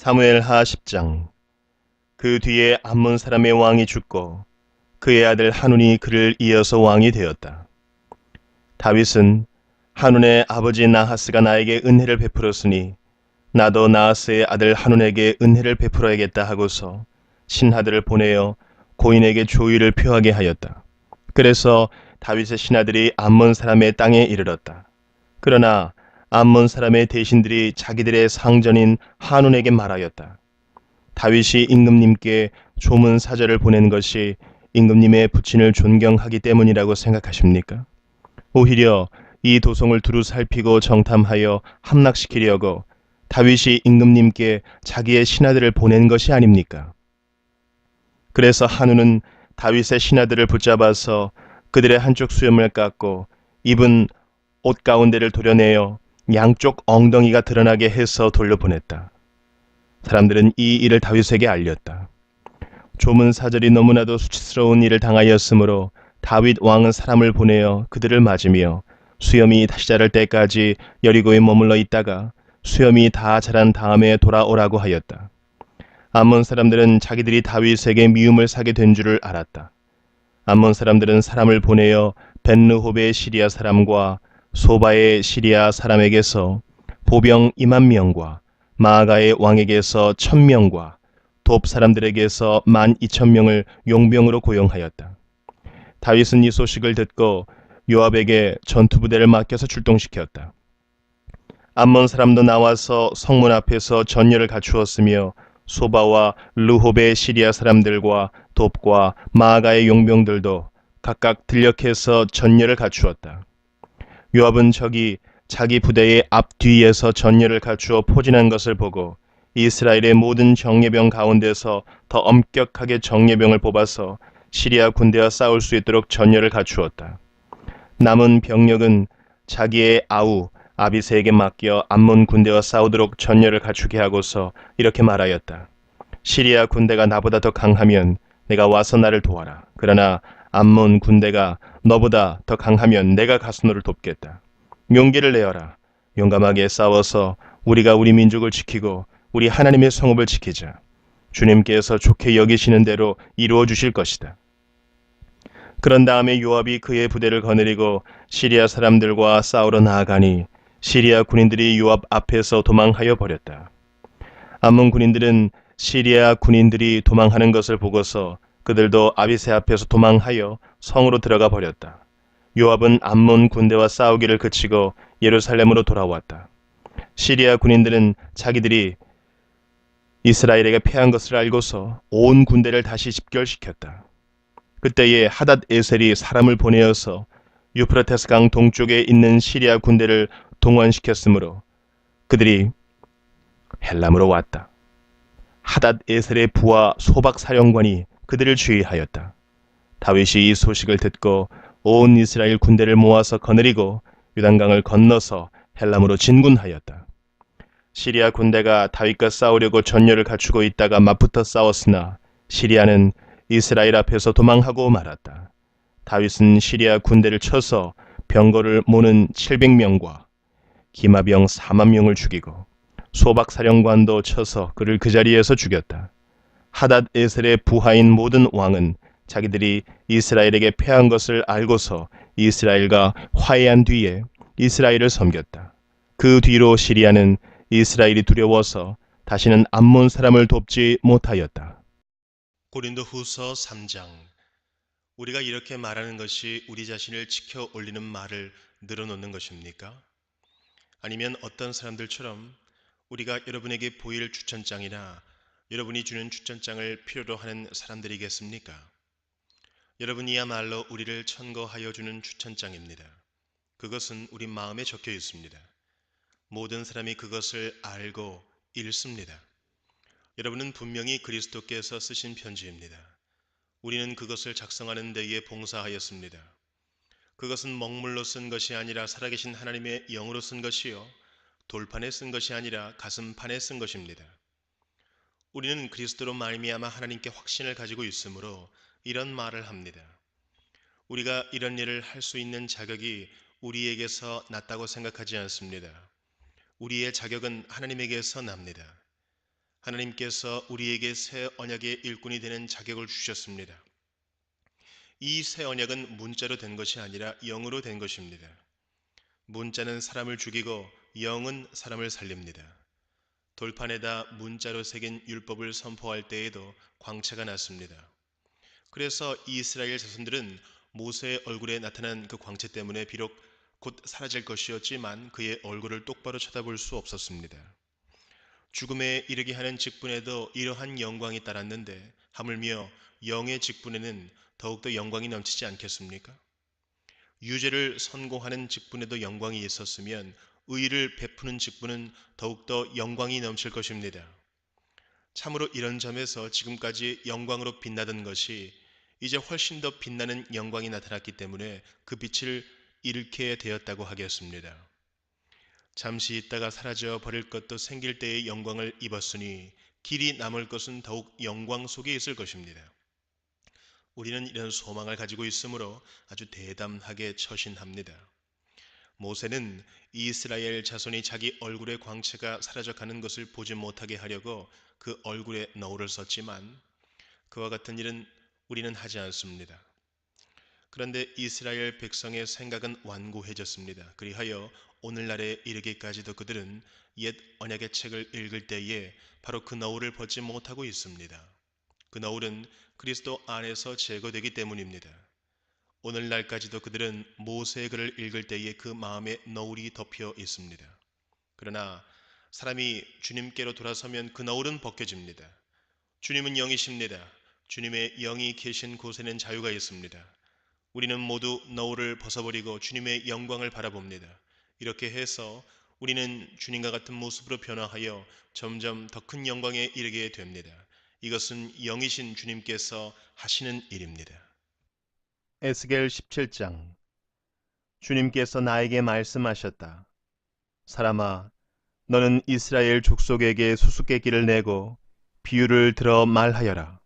사무엘하 10장. 그 뒤에 암몬 사람의 왕이 죽고 그의 아들 한운이 그를 이어서 왕이 되었다. 다윗은 한운의 아버지 나하스가 나에게 은혜를 베풀었으니 나도 나하스의 아들 한운에게 은혜를 베풀어야겠다 하고서 신하들을 보내어 고인에게 조의를 표하게 하였다. 그래서 다윗의 신하들이 암몬 사람의 땅에 이르렀다. 그러나 암몬 사람의 대신들이 자기들의 상전인 한운에게 말하였다. 다윗이 임금님께 조문 사절을 보낸 것이 임금님의 부친을 존경하기 때문이라고 생각하십니까? 오히려 이 도성을 두루 살피고 정탐하여 함락시키려고 다윗이 임금님께 자기의 신하들을 보낸 것이 아닙니까? 그래서 한우는 다윗의 신하들을 붙잡아서 그들의 한쪽 수염을 깎고 입은 옷 가운데를 도려내어 양쪽 엉덩이가 드러나게 해서 돌려보냈다. 사람들은 이 일을 다윗에게 알렸다. 조문 사절이 너무나도 수치스러운 일을 당하였으므로 다윗 왕은 사람을 보내어 그들을 맞으며 수염이 다시 자랄 때까지 여리고에 머물러 있다가 수염이 다 자란 다음에 돌아오라고 하였다. 암몬 사람들은 자기들이 다윗에게 미움을 사게 된 줄을 알았다. 암몬 사람들은 사람을 보내어 벤르홉의 시리아 사람과 소바의 시리아 사람에게서 보병 2만 명과 마아가의 왕에게서 1,000명과 돕 사람들에게서 12,000명을 용병으로 고용하였다. 다윗은 이 소식을 듣고 요압에게 전투부대를 맡겨서 출동시켰다. 암몬 사람도 나와서 성문 앞에서 전열을 갖추었으며 소바와 르홉의 시리아 사람들과 돕과 마아가의 용병들도 각각 들녘에서 전열을 갖추었다. 요압은 적이 자기 부대의 앞뒤에서 전열을 갖추어 포진한 것을 보고 이스라엘의 모든 정예병 가운데서 더 엄격하게 정예병을 뽑아서 시리아 군대와 싸울 수 있도록 전열을 갖추었다. 남은 병력은 자기의 아우 아비새에게 맡겨 암몬 군대와 싸우도록 전열을 갖추게 하고서 이렇게 말하였다. 시리아 군대가 나보다 더 강하면 내가 와서 나를 도와라. 그러나 암몬 군대가 너보다 더 강하면 내가 가서 너를 돕겠다. 용기를 내어라. 용감하게 싸워서 우리가 우리 민족을 지키고 우리 하나님의 성읍을 지키자. 주님께서 좋게 여기시는 대로 이루어 주실 것이다. 그런 다음에 요압이 그의 부대를 거느리고 시리아 사람들과 싸우러 나아가니 시리아 군인들이 요압 앞에서 도망하여 버렸다. 암몬 군인들은 시리아 군인들이 도망하는 것을 보고서 그들도 아비새 앞에서 도망하여 성으로 들어가 버렸다. 요압은 암몬 군대와 싸우기를 그치고 예루살렘으로 돌아왔다. 시리아 군인들은 자기들이 이스라엘에게 패한 것을 알고서 온 군대를 다시 집결시켰다. 그때에 하닷 에셀이 사람을 보내어서 유프라테스 강 동쪽에 있는 시리아 군대를 동원시켰으므로 그들이 헬람으로 왔다. 하닷 에셀의 부하 소박 사령관이 그들을 주의하였다. 다윗이 이 소식을 듣고 온 이스라엘 군대를 모아서 거느리고 요단강을 건너서 헬람으로 진군하였다. 시리아 군대가 다윗과 싸우려고 전열을 갖추고 있다가 맞붙어 싸웠으나 시리아는 이스라엘 앞에서 도망하고 말았다. 다윗은 시리아 군대를 쳐서 병거를 모는 700명과 기마병 4만 명을 죽이고 소박 사령관도 쳐서 그를 그 자리에서 죽였다. 하닷 에셀의 부하인 모든 왕은 자기들이 이스라엘에게 패한 것을 알고서 이스라엘과 화해한 뒤에 이스라엘을 섬겼다. 그 뒤로 시리아는 이스라엘이 두려워서 다시는 암몬 사람을 돕지 못하였다. 고린도후서 3장. 우리가 이렇게 말하는 것이 우리 자신을 지켜 올리는 말을 늘어놓는 것입니까? 아니면 어떤 사람들처럼 우리가 여러분에게 보일 추천장이나 여러분이 주는 추천장을 필요로 하는 사람들이겠습니까? 여러분이야말로 우리를 천거하여 주는 추천장입니다. 그것은 우리 마음에 적혀 있습니다. 모든 사람이 그것을 알고 읽습니다. 여러분은 분명히 그리스도께서 쓰신 편지입니다. 우리는 그것을 작성하는 데에 봉사하였습니다. 그것은 먹물로 쓴 것이 아니라 살아계신 하나님의 영으로 쓴 것이요 돌판에 쓴 것이 아니라 가슴판에 쓴 것입니다. 우리는 그리스도로 말미암아 하나님께 확신을 가지고 있으므로 이런 말을 합니다. 우리가 이런 일을 할 수 있는 자격이 우리에게서 났다고 생각하지 않습니다. 우리의 자격은 하나님에게서 납니다. 하나님께서 우리에게 새 언약의 일꾼이 되는 자격을 주셨습니다. 이 새 언약은 문자로 된 것이 아니라 영으로 된 것입니다. 문자는 사람을 죽이고 영은 사람을 살립니다. 돌판에다 문자로 새긴 율법을 선포할 때에도 광채가 났습니다. 그래서 이스라엘 자손들은 모세의 얼굴에 나타난 그 광채 때문에 비록 곧 사라질 것이었지만 그의 얼굴을 똑바로 쳐다볼 수 없었습니다. 죽음에 이르게 하는 직분에도 이러한 영광이 따랐는데 하물며 영의 직분에는 더욱더 영광이 넘치지 않겠습니까? 유죄를 선고하는 직분에도 영광이 있었으면 의를 베푸는 직분은 더욱더 영광이 넘칠 것입니다. 참으로 이런 점에서 지금까지 영광으로 빛나던 것이 이제 훨씬 더 빛나는 영광이 나타났기 때문에 그 빛을 잃게 되었다고 하겠습니다. 잠시 있다가 사라져 버릴 것도 생길 때의 영광을 입었으니 길이 남을 것은 더욱 영광 속에 있을 것입니다. 우리는 이런 소망을 가지고 있으므로 아주 대담하게 처신합니다. 모세는 이스라엘 자손이 자기 얼굴의 광채가 사라져가는 것을 보지 못하게 하려고 그 얼굴에 너울을 썼지만 그와 같은 일은 우리는 하지 않습니다. 그런데 이스라엘 백성의 생각은 완고해졌습니다. 그리하여 오늘날에 이르기까지도 그들은 옛 언약의 책을 읽을 때에 바로 그 너울을 벗지 못하고 있습니다. 그 너울은 그리스도 안에서 제거되기 때문입니다. 오늘날까지도 그들은 모세의 글을 읽을 때에 그 마음에 너울이 덮여 있습니다. 그러나 사람이 주님께로 돌아서면 그 너울은 벗겨집니다. 주님은 영이십니다. 주님의 영이 계신 곳에는 자유가 있습니다. 우리는 모두 너울을 벗어버리고 주님의 영광을 바라봅니다. 이렇게 해서 우리는 주님과 같은 모습으로 변화하여 점점 더 큰 영광에 이르게 됩니다. 이것은 영이신 주님께서 하시는 일입니다. 에스겔 17장. 주님께서 나에게 말씀하셨다. 사람아, 너는 이스라엘 족속에게 수수께끼를 내고 비유를 들어 말하여라.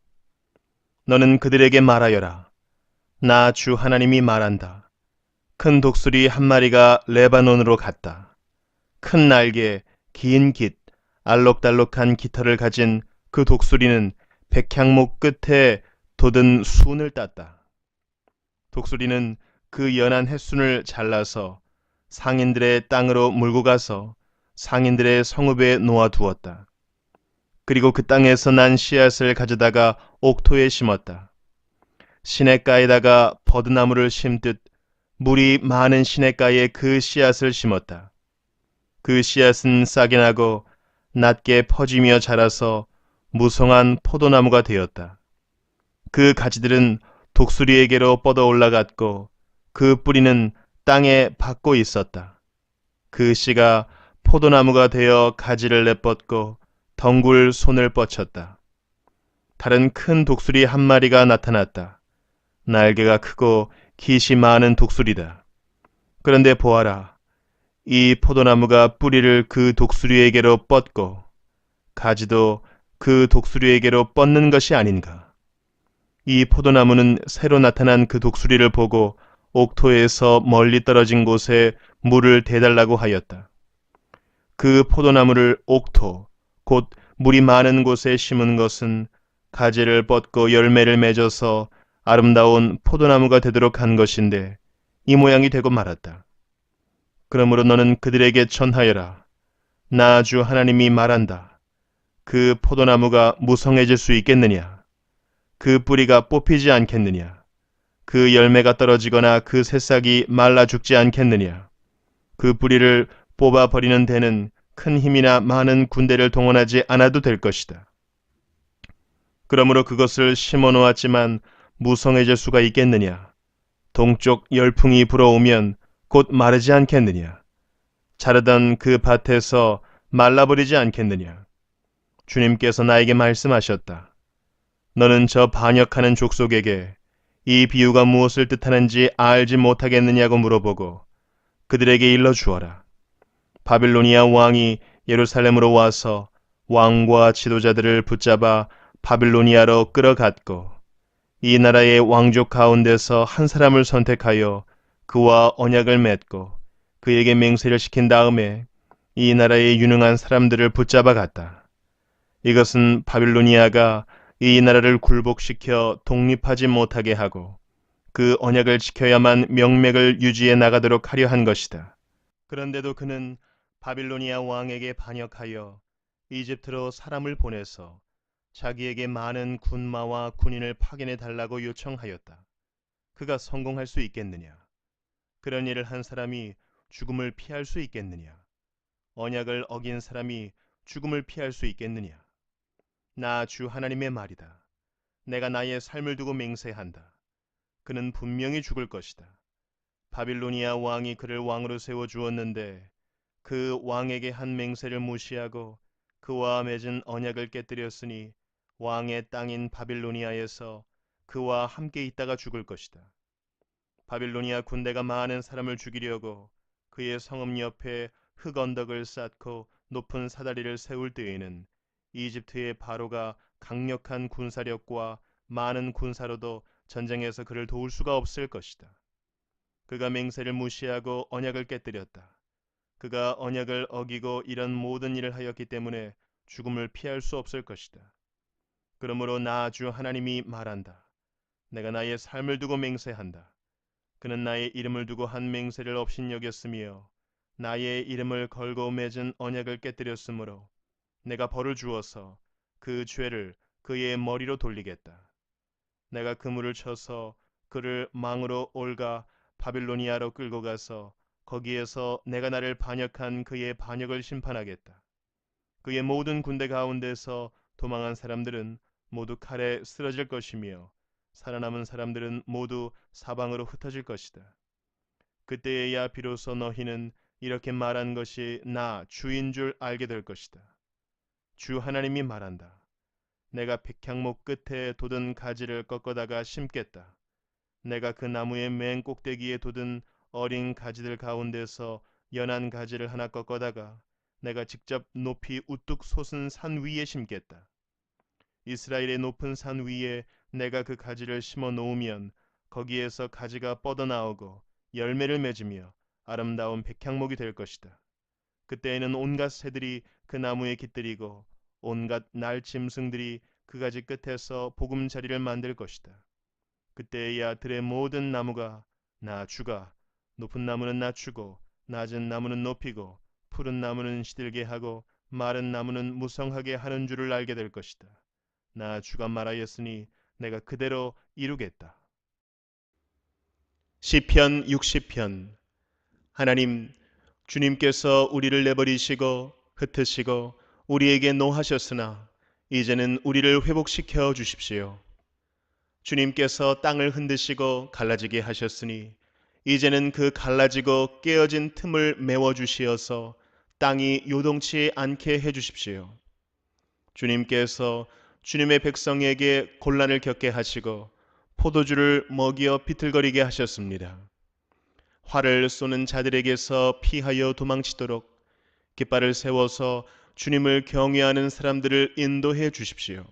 너는 그들에게 말하여라. 나 주 하나님이 말한다. 큰 독수리 한 마리가 레바논으로 갔다. 큰 날개, 긴 깃, 알록달록한 깃털을 가진 그 독수리는 백향목 끝에 돋은 순을 땄다. 독수리는 그 연한 햇순을 잘라서 상인들의 땅으로 몰고 가서 상인들의 성읍에 놓아두었다. 그리고 그 땅에서 난 씨앗을 가져다가 옥토에 심었다. 시냇가에다가 버드나무를 심듯 물이 많은 시냇가에 그 씨앗을 심었다. 그 씨앗은 싹이 나고 낮게 퍼지며 자라서 무성한 포도나무가 되었다. 그 가지들은 독수리에게로 뻗어 올라갔고 그 뿌리는 땅에 박고 있었다. 그 씨가 포도나무가 되어 가지를 내뻗고 덩굴 손을 뻗쳤다. 다른 큰 독수리 한 마리가 나타났다. 날개가 크고 깃이 많은 독수리다. 그런데 보아라. 이 포도나무가 뿌리를 그 독수리에게로 뻗고 가지도 그 독수리에게로 뻗는 것이 아닌가. 이 포도나무는 새로 나타난 그 독수리를 보고 옥토에서 멀리 떨어진 곳에 물을 대달라고 하였다. 그 포도나무를 옥토, 곧 물이 많은 곳에 심은 것은 가지를 뻗고 열매를 맺어서 아름다운 포도나무가 되도록 한 것인데 이 모양이 되고 말았다. 그러므로 너는 그들에게 전하여라. 나 주 하나님이 말한다. 그 포도나무가 무성해질 수 있겠느냐? 그 뿌리가 뽑히지 않겠느냐? 그 열매가 떨어지거나 그 새싹이 말라 죽지 않겠느냐? 그 뿌리를 뽑아버리는 데는 큰 힘이나 많은 군대를 동원하지 않아도 될 것이다. 그러므로 그것을 심어 놓았지만 무성해질 수가 있겠느냐? 동쪽 열풍이 불어오면 곧 마르지 않겠느냐? 자르던 그 밭에서 말라버리지 않겠느냐? 주님께서 나에게 말씀하셨다. 너는 저 반역하는 족속에게 이 비유가 무엇을 뜻하는지 알지 못하겠느냐고 물어보고 그들에게 일러주어라. 바빌로니아 왕이 예루살렘으로 와서 왕과 지도자들을 붙잡아 바빌로니아로 끌어갔고 이 나라의 왕족 가운데서 한 사람을 선택하여 그와 언약을 맺고 그에게 맹세를 시킨 다음에 이 나라의 유능한 사람들을 붙잡아 갔다. 이것은 바빌로니아가 이 나라를 굴복시켜 독립하지 못하게 하고 그 언약을 지켜야만 명맥을 유지해 나가도록 하려 한 것이다. 그런데도 그는 바빌로니아 왕에게 반역하여 이집트로 사람을 보내서 자기에게 많은 군마와 군인을 파견해 달라고 요청하였다. 그가 성공할 수 있겠느냐? 그런 일을 한 사람이 죽음을 피할 수 있겠느냐? 언약을 어긴 사람이 죽음을 피할 수 있겠느냐? 나 주 하나님의 말이다. 내가 나의 삶을 두고 맹세한다. 그는 분명히 죽을 것이다. 바빌로니아 왕이 그를 왕으로 세워 주었는데 그 왕에게 한 맹세를 무시하고 그와 맺은 언약을 깨뜨렸으니 왕의 땅인 바빌로니아에서 그와 함께 있다가 죽을 것이다. 바빌로니아 군대가 많은 사람을 죽이려고 그의 성읍 옆에 흙 언덕을 쌓고 높은 사다리를 세울 때에는 이집트의 바로가 강력한 군사력과 많은 군사로도 전쟁에서 그를 도울 수가 없을 것이다. 그가 맹세를 무시하고 언약을 깨뜨렸다. 그가 언약을 어기고 이런 모든 일을 하였기 때문에 죽음을 피할 수 없을 것이다. 그러므로 나 주 하나님이 말한다. 내가 나의 삶을 두고 맹세한다. 그는 나의 이름을 두고 한 맹세를 업신여겼으며 나의 이름을 걸고 맺은 언약을 깨뜨렸으므로 내가 벌을 주어서 그 죄를 그의 머리로 돌리겠다. 내가 그물을 쳐서 그를 망으로 올가 바빌로니아로 끌고 가서 거기에서 내가 나를 반역한 그의 반역을 심판하겠다. 그의 모든 군대 가운데서 도망한 사람들은 모두 칼에 쓰러질 것이며 살아남은 사람들은 모두 사방으로 흩어질 것이다. 그때에야 비로소 너희는 이렇게 말한 것이 나 주인 줄 알게 될 것이다. 주 하나님이 말한다. 내가 백향목 끝에 돋은 가지를 꺾어다가 심겠다. 내가 그 나무의 맨 꼭대기에 돋은 어린 가지들 가운데서 연한 가지를 하나 꺾어다가 내가 직접 높이 우뚝 솟은 산 위에 심겠다. 이스라엘의 높은 산 위에 내가 그 가지를 심어 놓으면 거기에서 가지가 뻗어나오고 열매를 맺으며 아름다운 백향목이 될 것이다. 그때에는 온갖 새들이 그 나무에 깃들이고 온갖 날 짐승들이 그 가지 끝에서 보금자리를 만들 것이다. 그때에야 들의 모든 나무가 나 주가 높은 나무는 낮추고 낮은 나무는 높이고 푸른 나무는 시들게 하고 마른 나무는 무성하게 하는 줄을 알게 될 것이다. 나 주가 말하였으니 내가 그대로 이루겠다. 시편 60편. 하나님, 주님께서 우리를 내버리시고 흩으시고 우리에게 노하셨으나 이제는 우리를 회복시켜 주십시오. 주님께서 땅을 흔드시고 갈라지게 하셨으니 이제는 그 갈라지고 깨어진 틈을 메워 주시어서 땅이 요동치 않게 해 주십시오. 주님께서 주님의 백성에게 곤란을 겪게 하시고 포도주를 먹여 비틀거리게 하셨습니다. 활을 쏘는 자들에게서 피하여 도망치도록 깃발을 세워서 주님을 경외하는 사람들을 인도해 주십시오.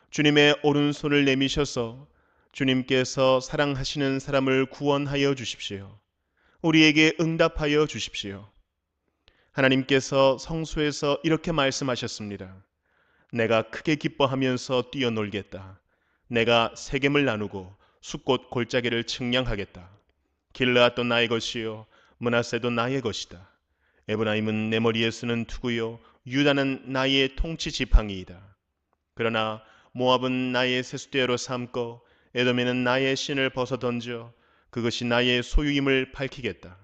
주님의 오른손을 내미셔서 주님께서 사랑하시는 사람을 구원하여 주십시오. 우리에게 응답하여 주십시오. 하나님께서 성소에서 이렇게 말씀하셨습니다. 내가 크게 기뻐하면서 뛰어놀겠다. 내가 세겜을 나누고 숫꽃 골짜기를 측량하겠다. 길르앗도 나의 것이요 므낫세도 나의 것이다. 에브라임은 내 머리에 쓰는 투구요 유다는 나의 통치 지팡이이다. 그러나 모압은 나의 세숫대로 삼고 에돔에는 나의 신을 벗어 던져 그것이 나의 소유임을 밝히겠다.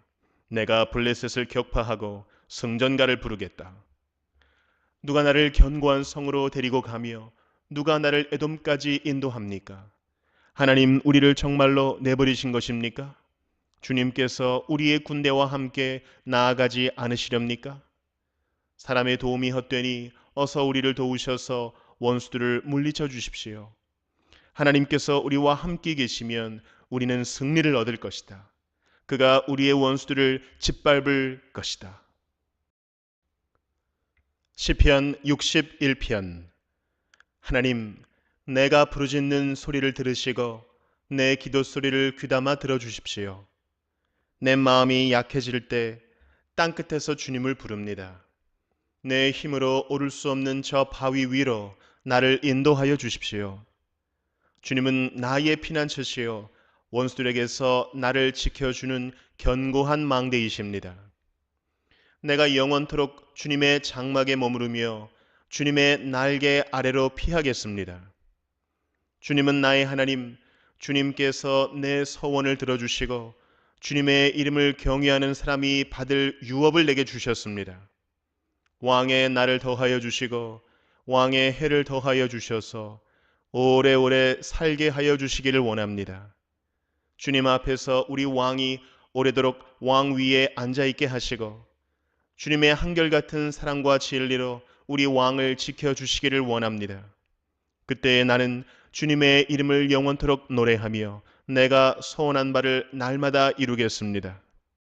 내가 블레셋을 격파하고 승전가를 부르겠다. 누가 나를 견고한 성으로 데리고 가며 누가 나를 에돔까지 인도합니까? 하나님 우리를 정말로 내버리신 것입니까? 주님께서 우리의 군대와 함께 나아가지 않으시렵니까? 사람의 도움이 헛되니 어서 우리를 도우셔서 원수들을 물리쳐 주십시오. 하나님께서 우리와 함께 계시면 우리는 승리를 얻을 것이다. 그가 우리의 원수들을 짓밟을 것이다. 시편 61편. 하나님, 내가 부르짖는 소리를 들으시고 내 기도 소리를 귀담아 들어주십시오. 내 마음이 약해질 때 땅끝에서 주님을 부릅니다. 내 힘으로 오를 수 없는 저 바위 위로 나를 인도하여 주십시오. 주님은 나의 피난처시요 원수들에게서 나를 지켜주는 견고한 망대이십니다. 내가 영원토록 주님의 장막에 머무르며 주님의 날개 아래로 피하겠습니다. 주님은 나의 하나님, 주님께서 내 서원을 들어주시고 주님의 이름을 경외하는 사람이 받을 유업을 내게 주셨습니다. 왕의 날을 더하여 주시고 왕의 해를 더하여 주셔서 오래오래 살게 하여 주시기를 원합니다. 주님 앞에서 우리 왕이 오래도록 왕 위에 앉아있게 하시고 주님의 한결같은 사랑과 진리로 우리 왕을 지켜주시기를 원합니다. 그때 나는 주님의 이름을 영원토록 노래하며 내가 소원한 바를 날마다 이루겠습니다.